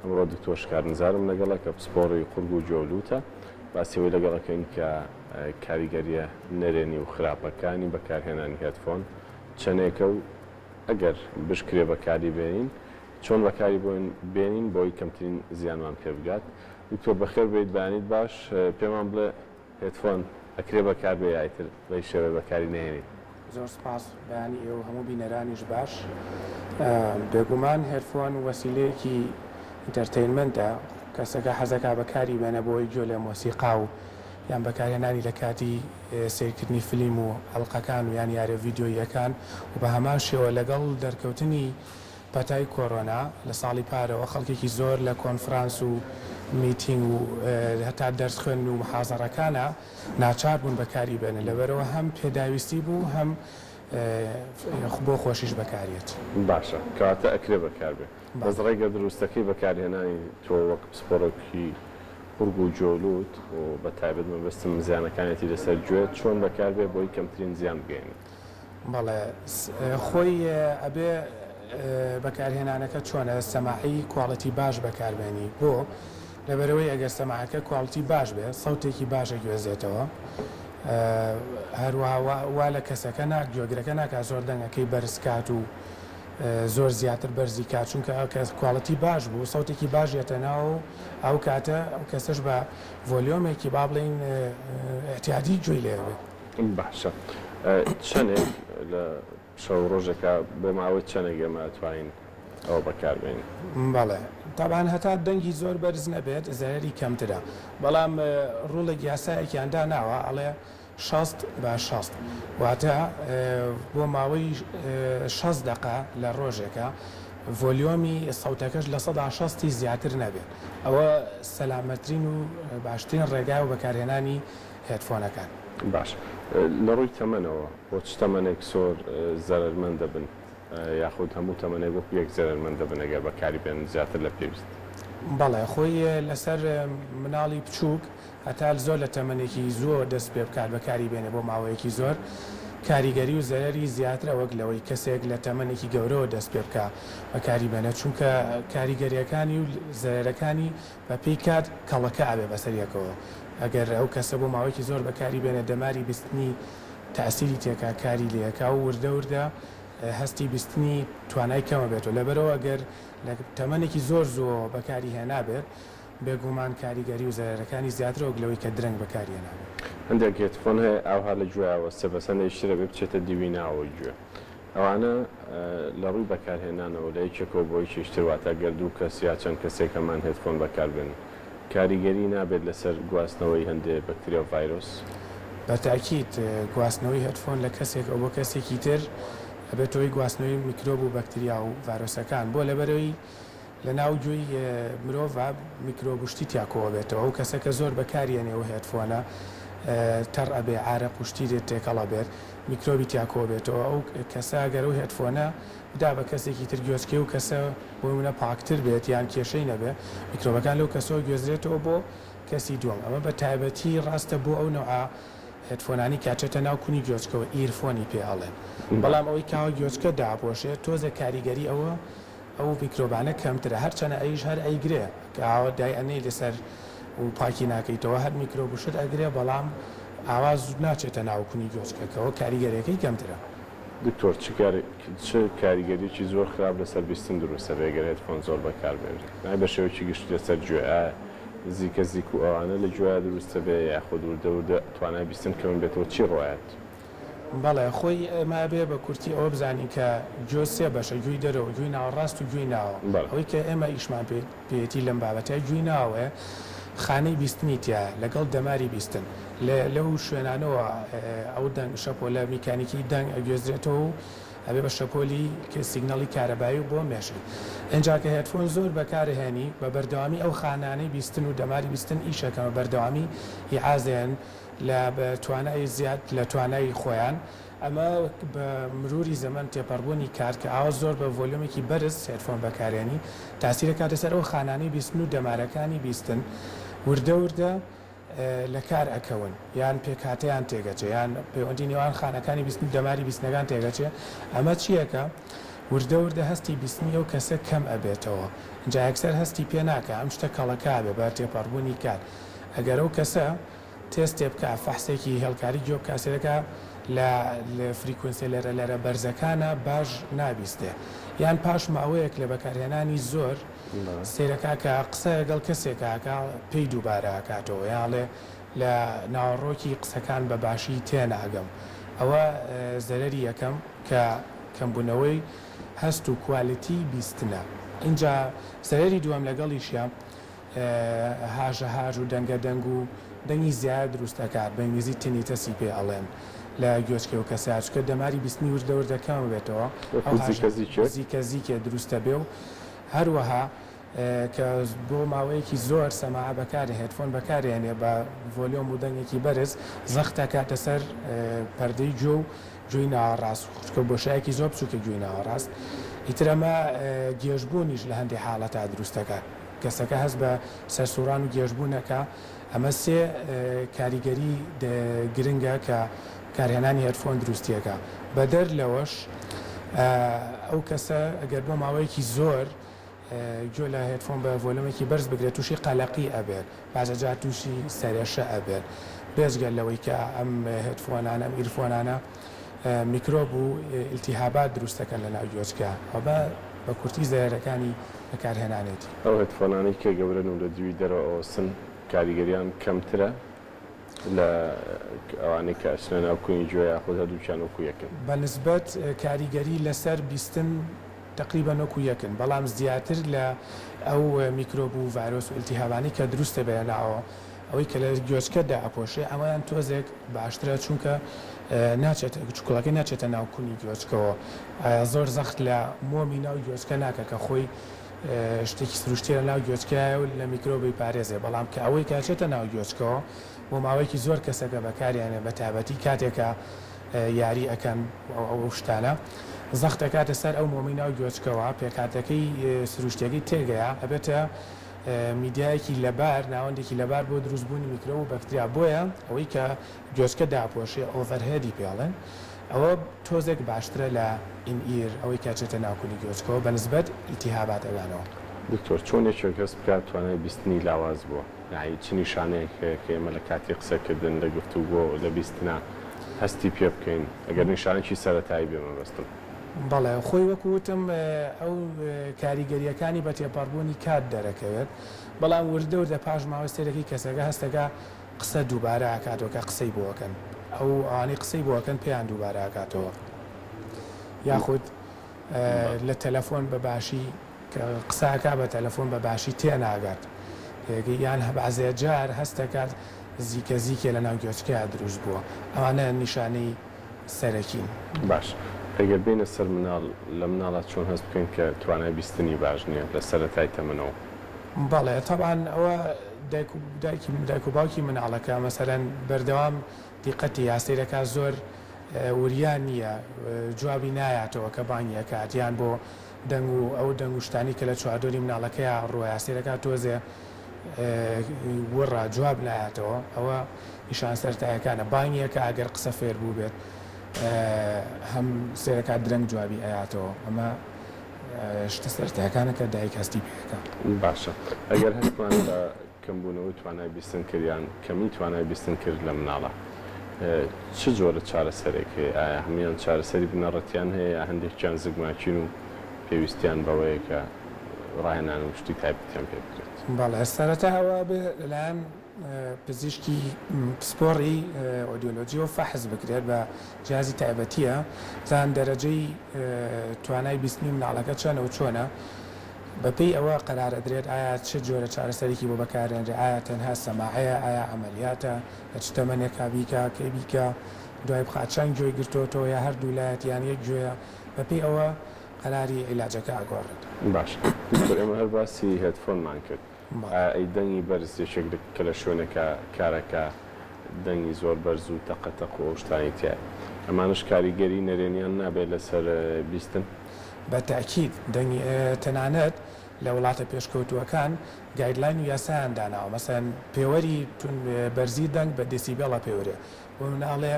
ئەمڕۆ دکتۆر شکارنزارم لەگەڵە کە پسپۆڕی قورگ و جۆلوتە باسیەوەی لەگەڵەکەین کە کاریگەریە نەرێنی و خراپەکانی بەکارهێنانی هێدفۆن چەنێکە و ئەگەر بشکرێ بەکاری بێنین چۆن بەکاری بێنین بۆی کەمترین زیانمان پێ بگات. دکتۆر بەخێر بێت بەیانیت باش پێمان بڵێ هێدفۆن ئەکرێ بەکار بێ یایتر بەی شێوە بەکاری نهێنیت. زۆر سپاس بەیانی ئێوە هەموو بینەرانیش باش. بێگومان هێدفۆن وەسیلەیەکی ئینتەرتەینمەنتە کەسەکە حەزەکە بەکاری بێنە بۆی گوێ لە مۆسیقا و یان بەکارهێنانی لە کاتی سیرکردنی فیلم و ئەڵلقەکان و یان یارە ڤیددیۆیەکان و بە هەمان شێوە لەگەڵ دەرکەوتنی پەتای کۆڕۆنا لە ساڵی پارەوە خەڵکێکی زۆر لە کۆنفرانس و میتینگ و هەتا دەرس خوێن و محازەڕەکانە ناچار بوون بەکاری بێنن لەبەرەوە هەم پێداویستی بوو هەم بۆ خۆشیش بەکارێت. باشە کەواتە ئەکرێ بەکار بێ بەس ڕێگە دروستەکەی بەکارهێنانی تۆ وەک پسپۆڕێکی قورگ و جۆلوت و بە تایبەت مەبەستم زیانەکانێتی لەسەر گوێت چۆن بەکار بێ بۆی کەمترین زیان بگەێنێت. بەڵێ خۆی ئەبێ بەکارهێنانەکە چۆنە سەماعی کواڵەتی باش بەکاربێنی بۆ لەبەرەوەی ئەگەر سەماعەکە کواڵەتی باش بێ سەوتێکی باشە گوێزێتەوە هەروەها وا لە کەسەکە گوێگرەکە ناکات زۆر دەنگەکەی بەرزکات و زۆر زیاتر بەرزی کات چونکە کواڵەتی باش بوو سەوتێکی باشێتە ناو ئەو کاتە ئەو کەسەش بە ڤۆلیۆمێکی با بڵین احتیاجی گوێی لێ بێت. باشە چەندێک لە شەو ڕۆژێکە بۆ ماوەی چەندێک ئێمە ئەتوانین ئەوە بەکاربێنین؟ بەڵێ تاوان هەتا دەنگی زۆر بەرز نەبێت زەرری کەمترە بەڵام ڕوڵێک یاسایەکیاندا ناوە ئەڵێ 60 بە 60 واتە بۆ ماوەی 6 دقە لە ڕۆژێکە ڤۆلیۆمی سەوتەکەش لە 160 زیاتر نەبێت ئەوە سەلامەترین و باشترین ڕێگای و بەکارهێنانی هێدفۆنەکان. باش لە ڕووی تەمەنەوە بۆ چ تەمەنێک زۆر زەرمەند دەبن یاخود هەموو تەمەنێک وەکو یەک زەرمەند دەبن ئەگەر بەکاری بێن زیاتر لە پێویست؟ بەڵێ خۆی لەسەر مناڵی بچووک هەتا زۆر لە تەمەنێکی زۆر دەست پێ بکات بەکاری بێنێ بۆ ماوەیەکی زۆر کاریگەری و زەرری زیاترە وەک لەوەی کەسێک لە تەمەنێکی گەورەوە دەست پێ بکە بەکاری بێنە چونکە کاریگەریەکانی و زەرەکانی بە پێی کات کەڵەکە ئابێ بەسەریەکەوە ئەگەر ئەو کەسە بۆ ماوەیەکی زۆر بەکاری بێنە دەماری بیستنی تاسیری تێکا کاری لەکە و وردە وردە هەستی بیستنی توانای کەمە بێتەوە لەبەرەوە ئەگەر لە تەمەنێکی زۆر بەکاری هێنابێت بێگومان کاریگەری و زەرەکانی زیاترەوە لەوەی کە درەنگ بەکاری هێنابێت. هەندێک هێدفۆن هەیە ئاوها لە گوێیەوە سەبەسەندی شترە بێ بچێتە دیویناوەی گوێ ئەوانە لە ڕووی بەکارهێنانەوە لە یەکێکەوە بۆ یەکێشتر واتە گەردوو کەس یا چەند کەسێکەمان هێدفۆن بەکاربێن کاریگەری نابێت لەسەر گواستنەوەی هەندێک بەکتریا و ڤایرۆس؟ بەتاکید گواستنەوەی هێدفۆن لە کەسێک ئەو بۆ کەسێکی تر ئەبێتەوەی گواستنەوەی میکرۆب و بەکتریا و ڤایرۆسەکان بۆ لەبەرەوەی لە ناو گوێی مرۆڤ میکرۆبشتی تیاکۆوە بێتەوە ئەو کەسەکە زۆر بەکارێنێەوە هێدفۆنە تەڕ ئەبێ ئارە قوشتی دێت تێکەڵە بێت میکرۆبی تیاکۆ بێتەوە ئەو کەسە گەرە و هێدفۆنە بدا بە کەسێکی تر گوێچکێ و کەسە بۆ منە پاکتر بێت یان کێشەی نەبێ میکرۆبەکان لەو کەسەوە گوێزرێتەوە بۆ کەسی دووەم ئەمە بە تایبەتی ڕاستە بۆ ئەو نوعا هێدفۆنانی کاچێتە ناو کونی گوێچکەوە ئیرفۆنی پێ ئەڵێن بەڵام ئەوەی کاوە گوێچکە داپۆشێت تۆزە کاریگەری ئەو میکرۆبانە کەمترە هەرچەنە ئەیش هەر ئەیگرێ کە ئاوە دای ئەنەی لەسەر و پاکی ناکەیتەوە هەر میکرۆبشت ئەگرێ بەڵام ئاواز ناچێتە ناوکونی گۆچکەکەەوە کاریگەریەکەی کەمترە. دکتۆر چ کاریگەریی زۆر خراپ لەسەر بیستن دروستە بێگەر هێدفۆن زۆر بەکاربێنێت نای بە شێوەیەکی گشتی لەسەر گوێ زیکە زیک و ئەوانە لە گوێ دروستە بێ یاخود وردە توانای بیستن کەون بێتەوە چی ڕۆایەت؟ بەڵێ خۆی ئەمە بێ بە کورتی ئەوە بزانین کە گوێ سێ بەشە گوێی دەرەوە گوێی ناوەڕاست و گوێی ناوە ئەوەی کە ئێمە ئیشمان پێێتی لەم بابەتە گوێی ناوە خانەی بیستنی تیا لەگەڵ دەماری بیستن لەو شوێنانەوە ئەو دەنگ شەپۆ لە میکانیکی دەنگ ئەگوێزرێتەوە و ئەبێ بە شەپۆلی سیگنەڵی کارەبایی و بۆ مێشن ئەنجا کە هێدفۆن زۆر بەکارهێنی بە بەردەوامی ئەو خانانەی بیستن و دەماری بیستن ئیشەکەمە بەردەوامی هیعازیان لە توانای زیاد لە توانای خۆیان ئەمە بە مروری زەمان تێپەڕبوونی کار کە ئاوا زۆر بە ڤۆلیۆمێکی بەرز هێدفۆن بەکارێنی تاسیرە کاتە سەر ئەو خانانەی بیستن و دەمارەکانی بیستن وردە وردە لە کار ئەکەون یان پێکاتەیان تێگەچێ یان پەیوەندی نێوان خانەکانی بیستن دەماری بیستنەکان تێگەچێ ئەمە چیەکە وردە وردە هەستی بیستنی و کەسە کەم ئەبێتەوە جا یەکسەر هەستی پێ ناکە ئەم شتە کەڵەکا بێ بە تێپەڕبوونی کار ئەگەر ئەو کەسە تێستێ بکە فەحسێکی هێڵکاری جۆب کاسێرەکە لە فریکونسی لەرە بەرزەکانە باش نابیستێ یان پاش ماوەیەک لە بەکارهێنانی زۆر سیرەکە کە قسە لەگەڵ کەسێکاکە پێی دووبارە کاتەوە یاڵێ لە ناوەڕۆکی قسەکان بە باشی تێناگەم ئەوە زەرەری یەکەم کە کەمبوونەوەی هەست و کوالیتی بیستنە اینجا زەرەری دووەم لەگەڵیشە هاژە هاژ و دەنگە دەنگ و دەنگی زیاد دروستەکات بە ئینگلیزی تینیتەسی پێ ئەڵێن لە گوێچکە و کەساچکە دەماری بیستنی وردەوردەکەم بێتەوە زیکە زیکێ دروستە بێ و هەروەها کە بۆ ماوەیەکی زۆر سەماع بەکارە هێدفۆن بەکارێنێ بە ڤۆلیۆم و دەنگێکی بەرز زەختە کاتە سەر پەردەی جۆ و جوێی ناوەڕاست خوشکە بۆشایەکی زۆر بچووکە گوێی ناوەڕاست ئیترەمە گێژبوونیش لە هەندێک حاڵەتە دروستەکە کەسەکە هەست بە سەرسوڕان و گێژبوونەکە ئەمە سێ کاریگەری گرنگە کە کارهێنانی هێدفۆن دروستیەکە بەدەر لەوەش ئەو کەسە ئەگەر بۆ ماوەیەکی زۆر گوێ لە هێدفۆن بە ڤۆلۆمێکی بەرز بگرێت تووشی قەلەقی ئەبێت بازەجا تووشی سەرێشە ئەبێت بێزگەل لەوەی کە ئەم هێدفۆنانە ئەم ئیرفۆنانە میکرۆب و ئیلتیهابات دروستەکەن لە ناو گوێچکە بە کورتی زەرەکانی بەکارهێنانێتی ئەو هێدفۆنانی کە گەورەن و لە دووی دەرەوە سن کاریگەریان کەمترە لە ئەوانەی کە ئەچنە ناو کوێنی گوێ یاخود هەردووکیان وەکو یەکن بە نسبەت کاریگەری لەسەر بیستن تقریبا وەکو یەکن بەڵام زیاتر لە ئەو میکرۆب و ڤایرۆس و ئیلتیهابانی کە دروستە بێناوە ئەوەی کە لە گوێچکەدا ئەپۆشێ ئەمەیان تۆزێک باشترە چونکە چکوڵەکەی ناچێتە ناو کونی گوێچکەوە زۆر زەخت لە مۆمی ناو گوێچکە ناکە کە خۆی شتێکی سروشتێ لە ناو گوێچکایە و لە میکرۆبی پارێزێ بەڵام کە ئەوەی کاچێتە ناو گوێچکەوە بۆ ماوەیەکی زۆر کەسەکە بەکاریانێ بە تایبەتی کاتێکە یاری ئەەکەن ئەو شتانە زەخت دەکاتە سەر ئەو مۆمی ناو گوێچکەوە پێکاتەکەی سروشتێکی تێگەیە ئەبێتە میدیایەکی لەبار ناوەندێکی لەبار بۆ دروستبوونی میکرۆ و بەکتریا بۆیە ئەوەی کە گوێچکە داپۆشێ ئۆڤەرهێدی پێڵێن ئەوە تۆزێک باشترە لە ئینئیر ئەوەی کاچێتە ناوکولی گوێچکەوە بە نسبەت ئیلتیهابات ئەوانەوە دکتۆر چۆنێک کەس بکات توانای بیستنی لاواز بووە یعنی چ نیشانەیەک کە ئێمە لە کاتی قسەکردن لە گفتوگۆ لە بیستنا هەستی پێ بکەین ئەگەر نیشانێکی سەرەتایی بێ مەبەستم بەڵێ خۆی وەکوتم ئەو کاریگەریەکانی بە تێپەڕبوونی کات دەرەکەوێت بەڵام وردە پاش ماوەستێرەکەی کەسەکە هەستەکە قسە دووبارە ئاکاتەوە کە قسەی بۆکەن ئەو ئەوانەی قسەی بۆکەن پێیان دووبارە ئاکاتەوە یاخود لە تەلەفۆن بەباشی قساکە بە تەلەفۆن بەباشی تێناگات یان بەعزێ جار هەستەکات زیکە زیکێ لە ناو گوێچکەیە دروست بووە ئەوانە نیشانەی سەرەکین باش ئەگەر بینە سەر مناڵ لە مناڵات چۆن هەست بکەین کە توانای بیستنی باش نییە لە سەرەتای تەمەنەوە بەڵێ تەبان ئەوە دایک و باوکی مناڵەکە مەسەرەن بەردەوام دیقەتی یاسیرەکە زۆر وریان نییە جوابی نایاتەوە کە بانگیەکات یان بۆ دەنگ و ئەو دەنگشتانی کە لە چواردۆری مناڵەکەیە ڕۆ یاسیرەکە تۆزێ وەڕا جواب نایاتەوە ئەوە نیشان سەرەتاییەکانە بانگیەکە ئەگەر قسە فێر بوو بێت هەم سێرەکات درەنگ جوابی ئەیاتەوە ئەمە شتە سەرەتاییەکانە کە دایک هەستی پێەکە باشە ئەگەر هەستمان لە کەمبوونەوەی توانای بیستن کردیان کەمی توانای بیستن کرد لە مناڵە چ جۆرە چارەسەرێک هەیە ئایا هەمیان چارەسەری بنەڕەتیان هەیە هەندێکیان زگماکین و پێویستیان بەوەیە کە ڕاهێنان و شتی تایبەتیان پێ بکرێت بەڵێ سەرەتا ئەوە لەلایەن پزیشکی پسپۆڕی ئۆدیۆلۆجی و فەحز بکرێت بە جیازی تایبەتیە زان دەرەجەی توانای بیستنی مناڵەکە چەنە و چۆنە بەپێی ئەوە قەرار ئەدرێت ئایا چ جۆرە چارەسەرێکی بۆ بەکارێنرێ ئایا تەنها سەماعەیە ئایا ئەمەلیاتە لە چ تەمەنێکا بیکە کەی بیکە دوای بخات چەند گوێی گرتۆتەوە یا هەردوو لایەت یان یەک گوێیە بەپێی ئەوە قەراری عیلاجەکە ئاگۆڕێت باش ئێمە هەر باسی هێدفۆنمان کرد ئەی دەنگی بەرز یەکێک کە لە شوێنەکە کارەکە دەنگی زۆر بەرز و تەقەتەق و شتانی تایە ئەمانش کاریگەری نەرێنیان نابێت لەسەر بیستن بە تاکید دەنگی تەنانەت لە وڵاتە پێشکەوتووەکان گایدلاین و یاسایان داناوە مەسەن پێوەری بەرزی دەنگ بە دەسیبێڵە پێوەرێ بۆ مناڵێ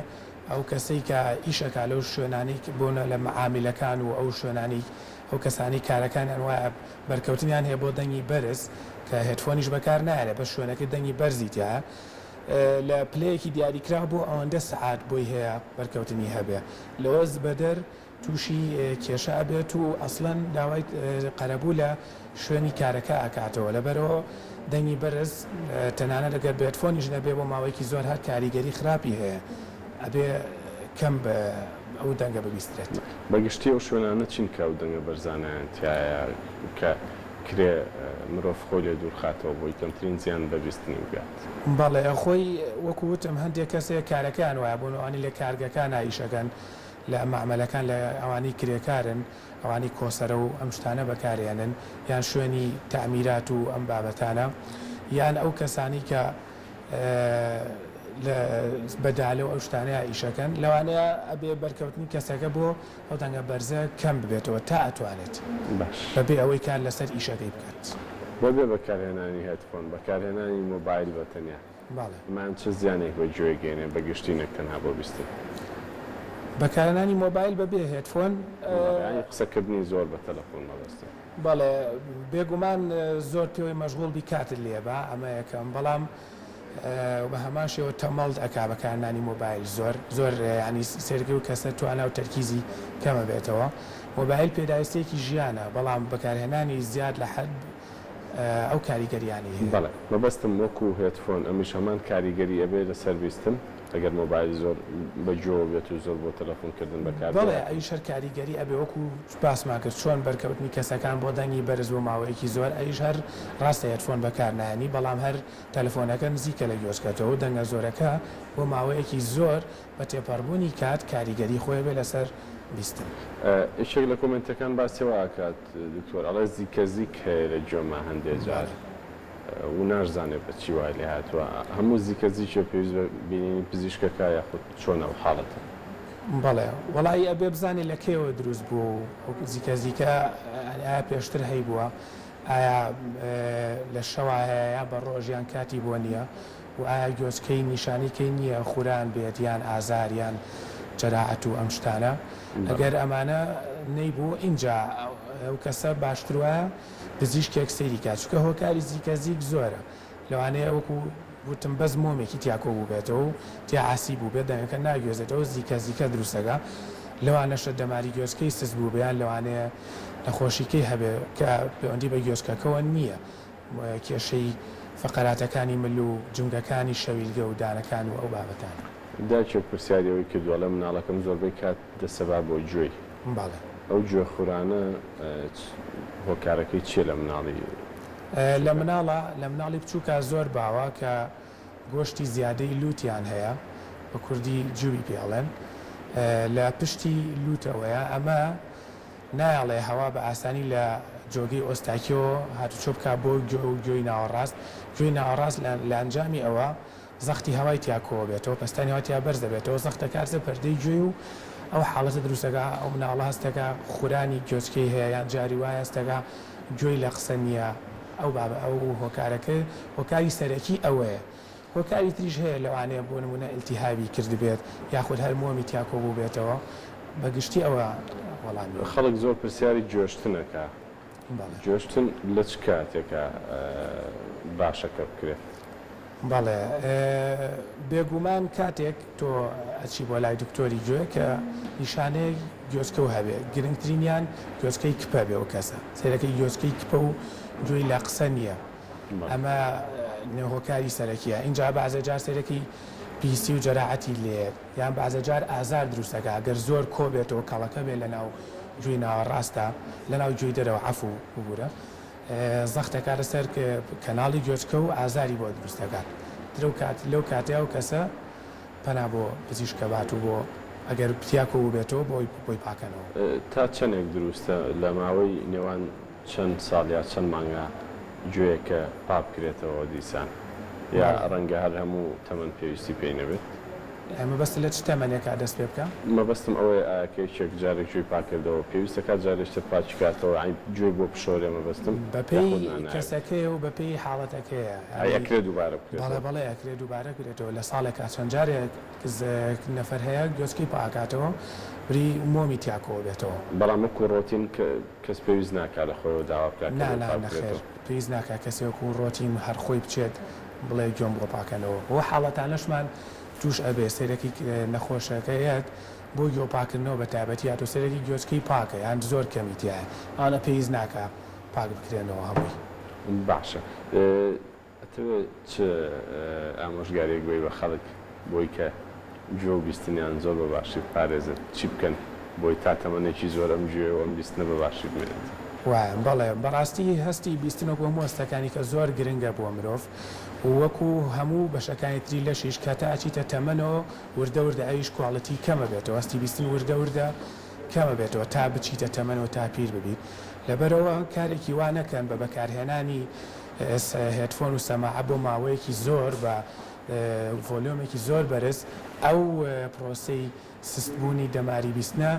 ئەو کەسەی کە ئیشەکە لەو شوێنانی بۆنە لە معاملەکان و ئەو شوێنانی ئەو کەسانی کارەکانیان وایە بەرکەوتنیان هەیە بۆ دەنگی بەرز کە هێدفۆنیش بەکار نایە بە شوێنەکە دەنگی بەرزی تایە لە پلەیەکی دیاریکرا بۆ ئەوەندە سەعات بۆی هەیە بەرکەوتنی هەبێ لەوەز بەدەر تووشی کێشە ئەبێت و ئەسڵەن داوای قەرەبوو لە شوێنی کارەکە ئاکاتەوە لەبەرەوە دەنگی بەرز تەنانە دەگەر بێتفۆنیش نەبێ بۆ ماوەیەکی زۆر هەر کاریگەری خراپی هەیە ئەبێ کەم بە ئەو دەنگە ببیسترێت بەگشتی ئەو شوێنانە چین کە و دەنگە بەرزانیان تایە کە کرێ مرۆڤ خۆی لێ دوورخاتەوە بۆی کەمترین زیان بەبیستنی بگات بەڵێ خۆی وەکو وتم هەندێک کەسێک کارەکان وایە بۆنەوانی لە کارگەکان ئایشەکەن لە مەعمەلەکان لە ئەوانی کرێکارن ئەوانی کۆسەرە و ئەم شتانە بەکارێنن یان شوێنی تامیرات و ئەم بابەتانە یان ئەو کەسانی کە بەدالە و ئەو شتانەیە ئیشەکەن لەوانەیە ئەبێ بەرکەوتنی کەسەکە بۆ ئەو دەنگە بەرزە کەم ببێتەوە تا ئەتوانێت بەبێ ئەوەی کار لەسەر ئیشەکەی بکات بۆ بێ بەکارهێنانی هێدفۆن بەکارهێنانی مۆبایل بەتەنیا مان چه زیانێک بە گوێگەێنێ بەگشتی نەکتەنها بۆ بیستن بەکارهێنانی مۆبایل بەبێ هێدفۆن قسەکردنی زۆر بە تەلەفۆن مەبەستە بەڵێ بێگومان زۆر پێوەی مەشغوڵ بی کاتت لێبە ئەمە یەکەم بەڵام بە هەمان شێوە تەمەڵ ئەکا بەکارهێنانی مۆبایل زۆر ینی سێرگی و کەسە توانە و تەرکیزی کەمە بێتەوە مۆبایل پێداویستێکی ژیانە بەڵام بەکارهێنانی زیاد لە حەد ئەو کاریگەریانی هەیە بەڵێ مەبەستم وەکو هێدفۆن ئەمیش هەمان کاریگەری ئەبێ لەسەر بیستن ئەگەر مۆبایل زۆر بەجۆ بێت و زۆر بۆ تەلەفۆنکردن بەکار بەڵێ ئەیشەر کاریگەری ئەبێ وەکو باسمان کرد چۆن بەرکەوتنی کەسەکان بۆ دەنگی بەرز بۆ ماوەیەکی زۆر ئەیش هەر ڕاستە هێدفۆن بەکار نایانی بەڵام هەر تەلەفۆنەکە نزیکە لە گوێچکەتەوە دەنگە زۆرەکە بۆ ماوەیەکی زۆر بە تێپەڕبوونی کات کاریگەری خۆی بێ لەسەر بیستن ئیشێک لە کۆمنتەکان باسیەوە ئاکات دکتۆر ئەڵێ زیکە هەیە لە جۆمە هەندێک جار و ناشزانێت بە چی وای لێ هاتووە هەموو زیکە پێویست بە بینینی پزیشکەکە یاخود چۆنە و حاڵەتە بەڵێ وەڵی ئەبێ بزانێت لە کێوە دروست بوو زیکە ئایا پێشتر هەی بووە ئایا لە شەوا هەیە بە ڕۆژیان کاتی بۆ نییە و ئایا گۆچکەی نیشانیکەی نییە خوران بێت یان ئازاریان جەراعەت و ئەم شتانە ئەگەر ئەمانە نەیبوو اینجا ئەو کەسە باشترە پزیشکێک سەیری کات چکە هۆکاری زیک زۆرە لەوانەیە وەکو وتم بەس مۆمێکی تیاکۆ بوو بێتەوە و تیاعاسی بوو بێت دەنگەکە ناگوێزێتەوە زیکە دروستەکە لەوانەشە دەماری گوێچکەی سز بوو بەیان لەوانەیە نەخۆشیکەی هەبێ کە پەیوەندی بە گوێچکەکەەوە نییە کێشەی فقراتەکانی مل و جنگەکانی شەویلگە و دانەکان و ئەو بابەتان داچێک پرسیاریەوەی کردووە لە مناڵەکەم زۆربەی کات دەسەبا بۆ گوێی باڵێ ئەو گوێ خورانە هۆکارەکەی چیە لە مناڵی لە مناڵی بچووکە زۆر باوە کە گۆشتی زیادەی لوتیان هەیە بە کوردی جووی پێڵێن لە پشتی لوتەوەیە ئەمە نایڵێ هەوا بە ئاسانی لە جۆگەی ئۆستاکیۆ هاتوچۆ بکە بۆ گوێی ناوەڕاست گوێی ناوەڕاست لە ئەنجامی ئەوە زەختی هەوای تیاکۆ بێتەوە پستانی هاتیا بەرز دەبێتەوە زەختە کارزە پەردەی گوێ و ئەو حاڵەتە دروستەکە ئەو مناڵە هەستەکە خورانی گوێچکەی هەیە یان جاری وایە هەستەکە گوێی لە قسە نییە ئەو بابە ئەو هۆکارەکە هۆکاری سەرەکی ئەوەیە هۆکاری تریش هەیە لەوانەیە بۆ نمونە ئیلتیهابی کرد بێت یاخود هەر مۆمی تیاکۆ بوو بێتەوە بەگشتی ئەوە وەڵامی خەڵک زۆر پرسیاری گوێشتنەکە گوێشتن لە چ کاتێکە باشەکە بکرێت بەڵێ بێگومان کاتێک تۆ ئەچی بۆ لای دکتۆری گوێ کە نیشانەیە گوێچکە و هەبێ گرنگترینیان گوێچکەی کپە بێ و کەسە سێرەکەی گوێچکەی کپە و گوێی لە قسە نییە ئەمە هۆکاری سەرەکیە اینجا بەعزەجار سێرەکەی پیسی و جەراعەتی لێت یان بەعزەجار ئازار دروستەکە ئەگەر زۆر کۆ بێتەوە کەڵەکە بێت لە ناو گوێی ناوەڕاستە لە ناو گوێی دەرەوە عەفو ببوورە زەختەکە لەسەر کەناڵی گوێچکە و ئازاری بۆ دروستەکات لەو کاتەیە و کەسە پەنا بۆ پزیشکە بات و بۆ ئەگەر پتیاکۆ بێتەوە بۆی پاکەنەوە تا چەندێک دروستە لە ماوەی نێوان چەند ساڵ یا چەند مانگە گوێیەکە پاپ کرێتەوە دیسان یا ڕەنگە هەر هەموو تەمەەن پێویستی پێی نەبێت مەبەستە لە چ تەمەنێکا دەست پێ بکە؟ مەبەستم ئەوەیە ئاکێکێک جارێک گوێی پاکردەوە پێویستە کات جارێکتر پاچکاتەوە گوێ بۆ پشۆرێ مەبەستم بەپێی کەسەکەی و بەپێی حاڵەتەکەیە ئەکرێ دووبارە بکرێت بەڵێ ئەکرێ دووبارە بکرێتەوە لە ساڵێکا چەند جارێک نەفەر هەیە گوێچکەی پاکاتەوە بری مۆمی تیاکۆ بێتەوە بەڵام وەکو ڕۆتین کەس پێویست ناکات لە خۆیەوە داوا بکات نەخێر پێویست ناکە کەسێک و ڕۆتین هەر خۆی بچێت بڵێ گوێم بۆ پاکەنەوە بۆ حاڵەتانەشمان توش ئەبێ سێرەکی نەخۆشەکەیەت بۆ گوێ پاکردنەوە بە تایبەتی هاتو سێرەکی گوێچکەی پاکە یان زۆر کەمیتیایە ئانە پێویست ناکە پاک بکرێنەوە هەمووی باشە چ ئامۆژگارێک گوێی بە خەڵک بۆی کە گوێ و بیستنیان زۆر بە باشی پارێزن چی بکەن بۆی تا تەمەنێکی زۆر ئەم گوێ و ئەم بیستنە بە باشی بمێنێت وایە بەڵێ بەڕاستی هەستی بیستنەوە بۆ مۆستەکانی کە زۆر گرنگە بۆ مرۆڤ وەکو هەموو بەشەکانی تری لەشیش کە تا ئاچیتە تەمەنەوە وردە ئەویش کوڵەتی کەمە بێتەوە هەستی بیستن وردە کەمە بێتەوە تا بچیتە تەمەنەوە تا پیر ببیت لەبەرەوە کارێکی وا نەکەن بە بەکارهێنانی هێدفۆن و سەماعە بۆ ماوەیەکی زۆر بە ڤۆلیۆمێکی زۆر بەرز ئەو پرۆسەی سستبوونی دەماری بیستنە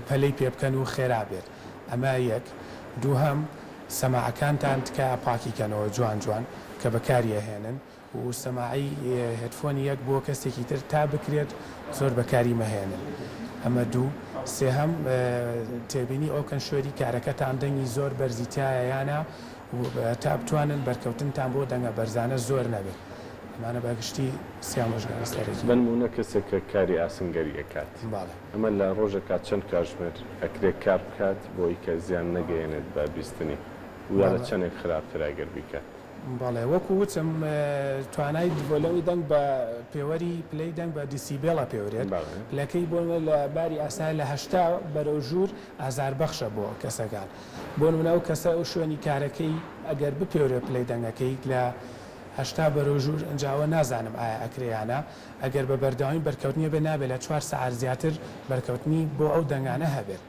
پەلەی پێ بکەن و خێرا بێت ئەمە یەک دووهەم سەماعەکانتان تکە پاکیکەنەوە جوان کە بەکاریە هێنن و سەماعی هێدفۆنی یەک بۆ کەسێکی تر تا بکرێت زۆر بەکاری مەهێنن ئەمە دوو سێهەم تێبینی ئەوکەن شوێری کارەکەتان دەنگی زۆر بەرزیتایە یانە تا بتوانن بەرکەوتنتان بۆ دەنگە بەرزانە زۆر نەبێت ئەمانە بەگشتی سیامۆژگارە سەرەکی بنمونە کەسێک کە کاری ئاسنگەری ئەکات ئەمە لە ڕۆژێکات چەند کاتژمێر ئەکرێت کار بکات بۆی کە زیان نەگەیەنێت بە بیستنی ویا لە چەندێک خراپتر ئەگەر بیکات بەڵێ وەکو وچم توانای دیڤۆلەوی دەنگ بە پێوەری پلەی دەنگ بە دیسیبێڵە پێورێت پلەکەی بۆ لە باری ئاسای لە هەشتا بەرەو ژوور ئازاربەخشە بۆ کەسەکان بۆ نمونە ئەو کەسە ئەو شوێنی کارەکەی ئەگەر بپێورێت پلەی دەنگەکەی لە هەشتا بەرەو ژوور ئەنجاوە نازانم ئایا ئەکرێیانە ئەگەر بە بەرداوین بەرکەوتنیە بێ نابێت لە 4 سەعات زیاتر بەرکەوتنی بۆ ئەو دەنگانە هەبێت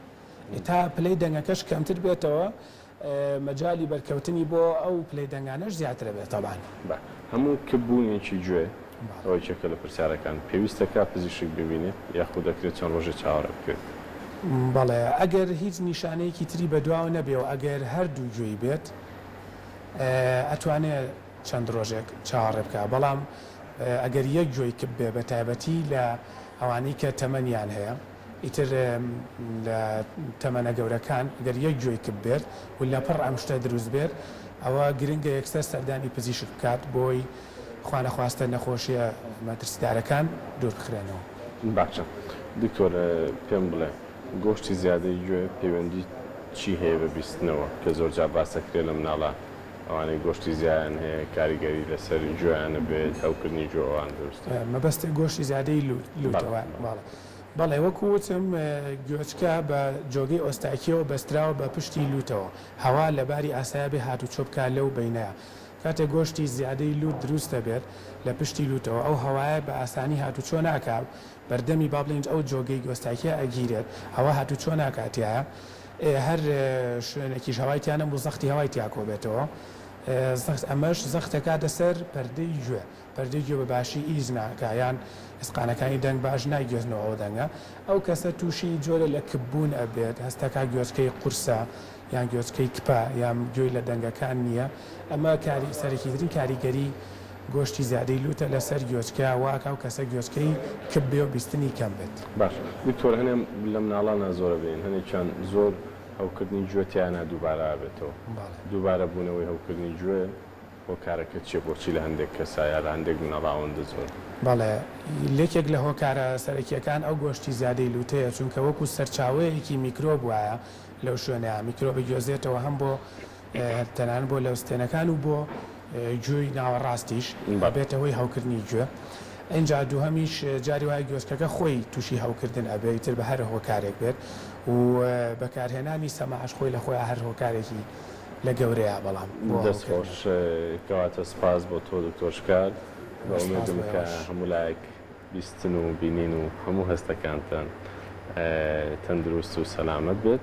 تا پلەی دەنگەکەش کەمتر بێتەوە مەجای بەرکەوتنی بۆ ئەو پلەی دەنگانەش زیاترە بێت تەبان هەموو کەبوونێکی گوێ ئەوەی چێکە لە پرسیارەکان پێویستەکە پزیشک ببینێت یاخود دەکرێت چەند ڕۆژە چاوەڕە بکرێت بەڵێ ئەگەر هیچ نیشانەیەکی تری بەدواوە نەبێ و ئەگەر هەردوو گوێی بێت ئەتوانێت چەند ڕۆژێک چاوەڕێ بکە بەڵام ئەگەر یەک گوێی کب بێ بە تایبەتی لە ئەوانەی کە تەمەنیان هەیە ئیتر لە تەمەنە گەورەکان گەر یەک گوێی کب بێت و لە پڕ ئەم شتە دروست بێت ئەوە گرنگە یەکسەر سەردانی پزیشک بکات بۆی خوانەخواستە نەخۆشیە مەترسیدارەکان دوور بخرێنەوە. باچە دکتۆر پێم بڵێ گۆشتی زیادەی گوێ پەیوەندی چی هەیە بە بیستنەوە کە زۆر جار باسەکرێ لە مناڵە ئەوانەی گۆشتی زیان هەیە کاریگەری لەسەر گوێیانە بێت هەوکردنی گوێوان دروست مەبەستی گۆشتی زیادەی لوتەوە بەڵێ وەکو وتم گوێچکە بە جۆگەی ئۆستاکیەوە بەستراوە بە پشتی لوتەوە هەوا لە باری ئاسایە بێ هاتو چۆبکە لەو بینەیە کاتێک گۆشتی زیادەی لوت دروستە بێت لە پشتی لوتەوە ئەو هەوایە بە ئاسانی هاتو چۆ ناکات بەردەمی با بڵێنج ئەو جۆگەی گۆستاکیە ئەگیرێت هەوا هاتو چۆ ناکاتیایە هەر شوێنێکیش هەوایتیانە بۆ زەختی هەوای تیاکۆ بێتەوە ئەمەش زەختەکە دەسەر پەردەی گوێ پەردەی گوێ بە باشی ئیز ناکایان ئسقانەکانی دەنگ باش ناگوێزنەوە دەنگە ئەو کەسە تووشی جۆرە لە کبوون ئەبێت هەستەکە گوێچکەی قورسە یان گوێچکەی کپە یان گوێی لە دەنگەکان نییە ئەمە کاری سەرەکیترین کاریگەری گۆشتی زیادەی لوتە لەسەر گوێچکە واکە و کەسە گوێچکەی کب بێ و بیستنی کەم بێت. باش دکتۆر هەنێم لە مناڵانە زۆرە بێن هەنێکیان زۆر هەوکردنی گوێتیانە دووبارە بێتەوە دووبارە بوونەوەی هەوکردنی گوێ بۆ کارەکە چێ بۆچی لە هەندێک کەسایە لە هەندێک مناڵاوەندە زۆر بەڵێ لێکێک لە هۆکارە سەرەکیەکان ئەو گۆشتی زیادەی لوتەیە چونکە وەکو سەرچاوەیەکی میکرۆب وایە لەو شوێنەیە میکرۆبی گوێزێتەوە هەم بۆ تەنان بۆ لەوستێنەکان و بۆ گوێی ناوەڕاستیش بێتەوەی هەوکردنی گوێ ئەینجا دووهەمیش جاری وایە گوێچکەکە خۆی تووشی هەوکردن ئەبێت تر بە هەر هۆکارێک بێت و بەکارهێنانی سەماعش خۆی لە خۆی هەر هۆکارێکی لە گەورەیە بەڵام دەستخۆش کەواتە سپاس بۆ تۆ دکتۆرشکار بەڵێدم کە هەموو لایەک بیستن و بینین و هەموو هەستەکانتان تەندروست و سەلامەت بێت.